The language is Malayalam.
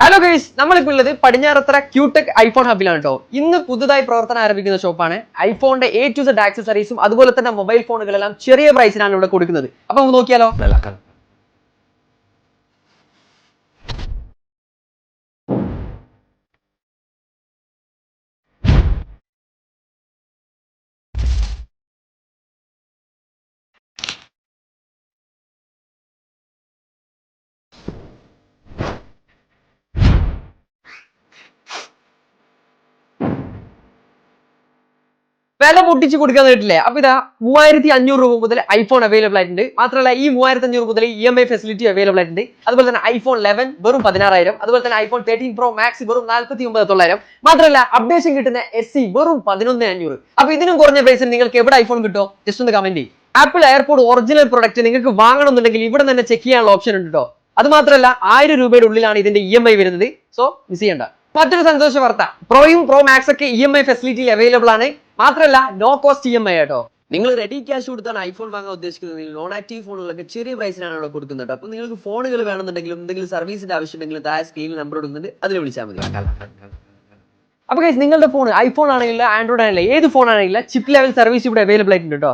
ഹലോ ഗൈസ്, നമ്മളിപ്പോൾ ഉള്ളത് പടിഞ്ഞാറത്തറ ക്യൂടെക് ഐഫോൺ ഹബിലാണ് കേട്ടോ. ഇന്ന് പുതുതായി പ്രവർത്തനം ആരംഭിക്കുന്ന ഷോപ്പാണ്. ഐഫോണിന്റെ A to Z ആക്സസറീസും അതുപോലെ തന്നെ മൊബൈൽ ഫോണുകളെല്ലാം ചെറിയ പ്രൈസിനാണ് ഇവിടെ കൊടുക്കുന്നത്. അപ്പൊ നമുക്ക് നോക്കിയാലോ. വില പൊട്ടിച്ച് കൊടുക്കാൻ കേട്ടില്ലേ. അപ്പൊ ഇതാ 3500 രൂപ മുതൽ ഐഫോൺ അവൈലബിൾ ആയിട്ടുണ്ട്. മാത്രമല്ല ഈ 3500 മുതൽ EMI ഫെസിലിറ്റി അവൈലബിൾ ആയിട്ടുണ്ട്. അതുപോലെ തന്നെ ഐഫോൺ 11 വെറും 16,000, അതുപോലെ തന്നെ ഐഫോൺ 13 Pro Max വെറും 49,900. മാത്രമല്ല അപ്ഡേഷൻ കിട്ടുന്ന SE വെറും 11,500. അപ്പൊ ഇതിനും കുറഞ്ഞ പ്രൈസിൽ നിങ്ങൾക്ക് എവിടെ ഐഫോൺ കിട്ടോ? ജസ്റ്റ് ഒന്ന് കമന്റ് ചെയ്യും. ആപ്പിൾ എയർപോഡ് ഒറിജിനൽ പ്രൊഡക്റ്റ് നിങ്ങൾക്ക് വാങ്ങണമെന്നുണ്ടെങ്കിൽ ഇവിടെ തന്നെ ചെക്ക് ചെയ്യാനുള്ള ഓപ്ഷൻ ഉണ്ട് കേട്ടോ. അത് മാത്രമല്ല 1000 രൂപയുടെ ഉള്ളിലാണ് ഇതിന്റെ EMI വരുന്നത്. സോ മിസ് ചെയ്യണ്ട. മറ്റൊരു സന്തോഷ വാർത്ത, പ്രോയും പ്രോ മാക്സ് ഒക്കെ EMI ഫെസിലിറ്റി അവൈലബിൾ ആണ്. മാത്രമല്ല നോ കോസ്റ്റ് EMI കേട്ടോ. നിങ്ങൾ റെഡി ക്യാഷ് കൊടുത്താണ് ഐഫോൺ വാങ്ങാൻ ഉദ്ദേശിക്കുന്നത്. നോൺ ആക്റ്റീവ് ഫോണുകളൊക്കെ ചെറിയ പ്രൈസിനാണ് ഇവിടെ കൊടുക്കുന്നത്. അപ്പൊ നിങ്ങൾക്ക് ഫോണുകൾ വേണമെന്നുണ്ടെങ്കിലും എന്തെങ്കിലും സർവീസിന്റെ ആവശ്യം ഉണ്ടെങ്കിലും താഴെ സ്ക്രീനിൽ നമ്പർ കൊടുക്കുന്നുണ്ട്, അതിൽ വിളിച്ചാൽ മതി. അപ്പൊ നിങ്ങളുടെ ഫോൺ ഐഫോൺ ആണെങ്കിലും ആൻഡ്രോയിഡ് ആണെങ്കിലും ഏത് ഫോൺ ആണെങ്കിലും ചിപ്പ് ലെവൽ സർവീസ് ഇവിടെ അവൈലബിൾ ആയിട്ടുണ്ട് കേട്ടോ.